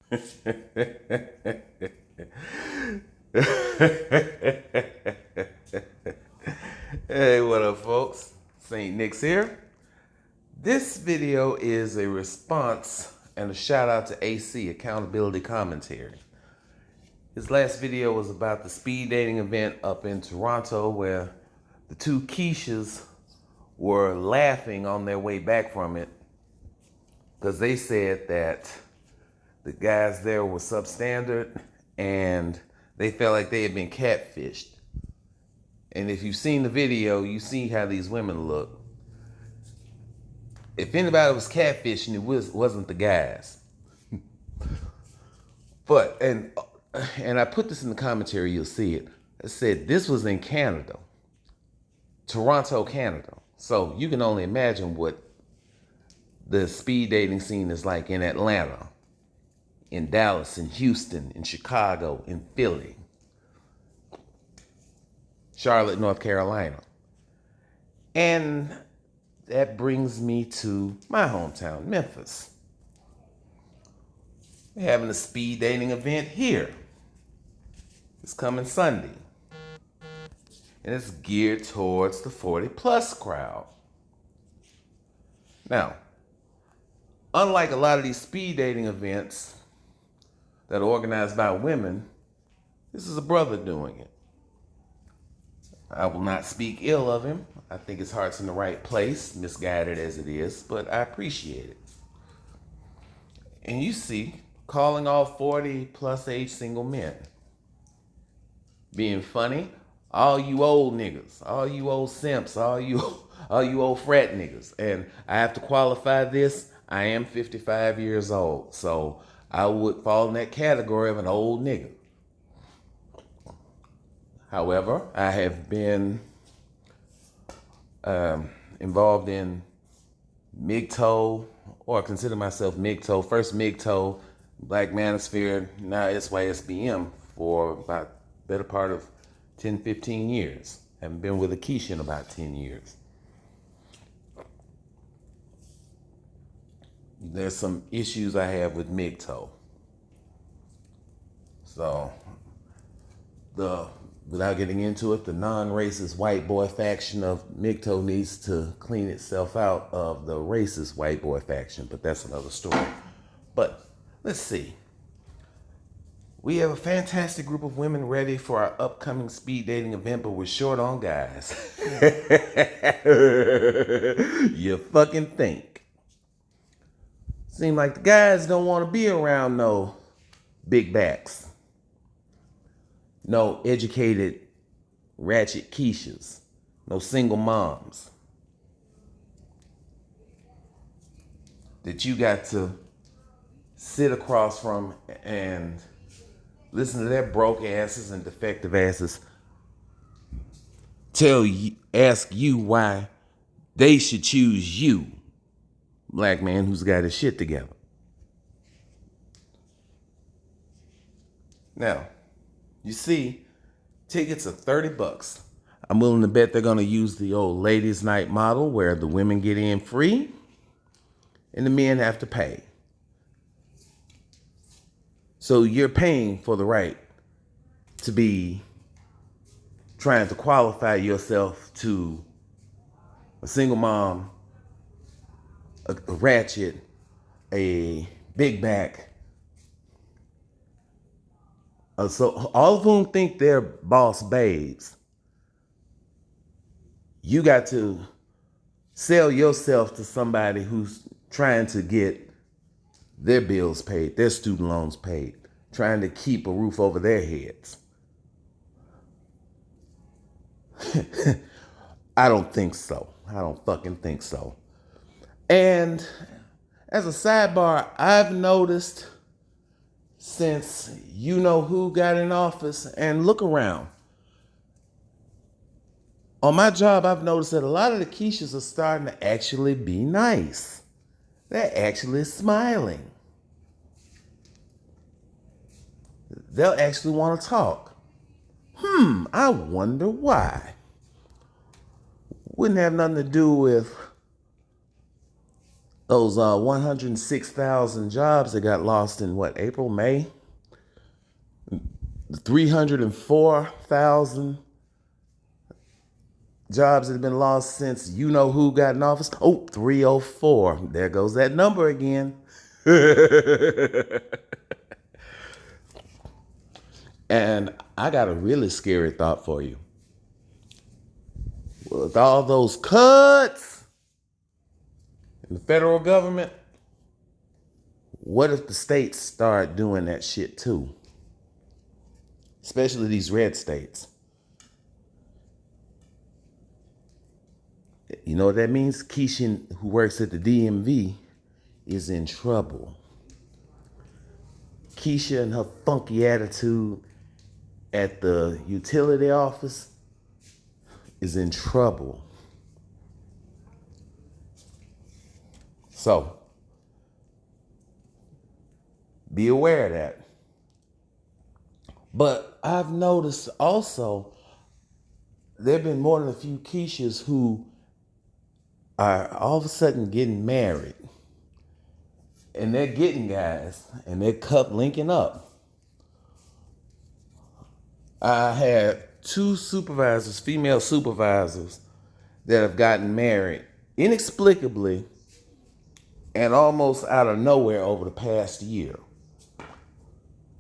Hey, what up, folks? Saint Nick's here. This video is a response and a shout out to AC, Accountability Commentary. His last video was about the speed dating event up in Toronto where the two Keishas were laughing on their way back from it because they said that the guys there were substandard and they felt like they had been catfished. And if you've seen the video, you see how these women look. If anybody was catfishing, it wasn't the guys. But, and I put this in the commentary, you'll see it. I said this was in Canada, Toronto, Canada. So you can only imagine what the speed dating scene is like in Atlanta, in Dallas, in Houston, in Chicago, in Philly, Charlotte, North Carolina. And that brings me to my hometown, Memphis. We're having a speed dating event here. It's coming Sunday. And it's geared towards the 40-plus crowd. Now, unlike a lot of these speed dating events that are organized by women, this is a brother doing it. I will not speak ill of him. I think his heart's in the right place, misguided as it is, but I appreciate it. And you see, calling all 40-plus age single men. Being funny, all you old niggas, all you old simps, all you old frat niggas. And I have to qualify this, I am 55 years old, so I would fall in that category of an old nigga. However, I have been involved in MGTOW, or consider myself MGTOW, first MGTOW, Black Manosphere, now SYSBM for about the better part of 10, 15 years. Haven't been with a Keisha in about 10 years. There's some issues I have with MGTOW. So, without getting into it, the non-racist white boy faction of MGTOW needs to clean itself out of the racist white boy faction, but that's another story. But let's see. We have a fantastic group of women ready for our upcoming speed dating event, but we're short on guys. You fucking think. Seem like the guys don't want to be around no big backs. No educated, ratchet Keishas. No single moms. That you got to sit across from and listen to their broke asses and defective asses ask you why they should choose you, black man who's got his shit together. Now, you see, tickets are $30. I'm willing to bet they're going to use the old ladies' night model where the women get in free and the men have to pay. So you're paying for the right to be trying to qualify yourself to a single mom, a ratchet, a big back. So all of whom think they're boss babes. You got to sell yourself to somebody who's trying to get their bills paid, their student loans paid, trying to keep a roof over their heads. I don't think so. I don't fucking think so. And as a sidebar, I've noticed since you know who got in office, and look around. On my job, I've noticed that a lot of the Keishas are starting to actually be nice. They're actually smiling. They'll actually want to talk. I wonder why. Wouldn't have nothing to do with Those 106,000 jobs that got lost in what, April, May? 304,000 jobs that have been lost since you know who got in office. Oh, 304. There goes that number again. And I got a really scary thought for you. With all those cuts in the federal government, what if the states start doing that shit too? Especially these red states. You know what that means? Keisha, who works at the DMV, is in trouble. Keisha and her funky attitude at the utility office is in trouble. So, be aware of that. But I've noticed also there have been more than a few Keishas who are all of a sudden getting married. And they're getting guys and they're linking up. I had two supervisors, female supervisors, that have gotten married inexplicably and almost out of nowhere over the past year.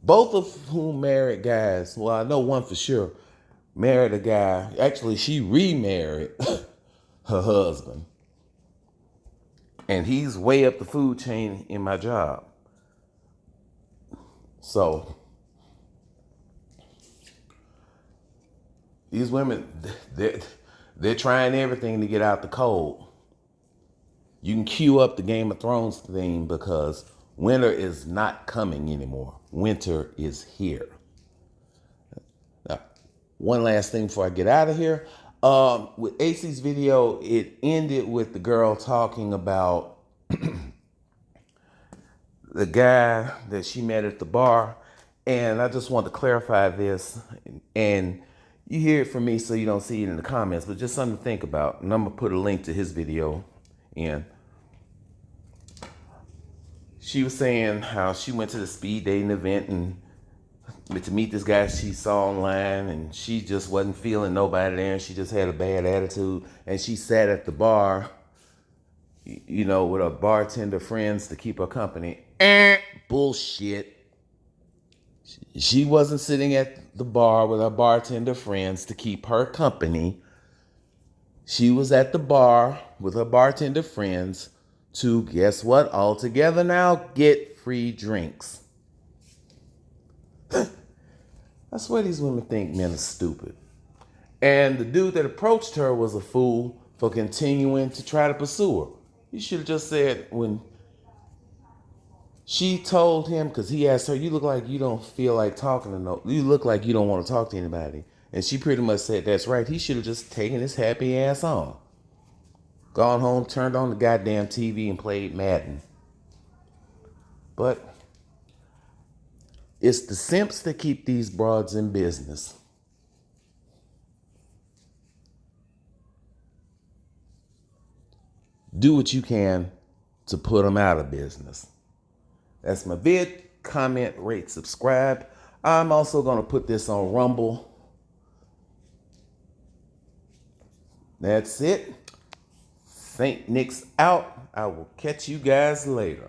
Both of whom married guys. Well, I know one for sure married a guy. Actually, she remarried her husband. And he's way up the food chain in my job. So, these women, they're trying everything to get out the cold. You can cue up the Game of Thrones theme because winter is not coming anymore. Winter is here. Now, one last thing before I get out of here. With AC's video, it ended with the girl talking about the guy that she met at the bar. And I just want to clarify this. And you hear it from me so you don't see it in the comments, but just something to think about. And I'm going to put a link to his video in. She was saying how she went to the speed dating event and to meet this guy she saw online, and she just wasn't feeling nobody there, and she just had a bad attitude, and she sat at the bar, you know, with her bartender friends to keep her company. Bullshit. She wasn't sitting at the bar with her bartender friends to keep her company. She was at the bar with her bartender friends to, guess what, all together now, get free drinks. I swear these women think men are stupid. And the dude that approached her was a fool for continuing to try to pursue her. You should have just said when she told him, because he asked her, you look like you don't feel like talking to no, you look like you don't want to talk to anybody. And she pretty much said, that's right. He should have just taken his happy ass on. Gone home, turned on the goddamn TV and played Madden. But it's the simps that keep these broads in business. Do what you can to put them out of business. That's my vid. Comment, rate, subscribe. I'm also going to put this on Rumble. That's it. Saint Nick's out. I will catch you guys later.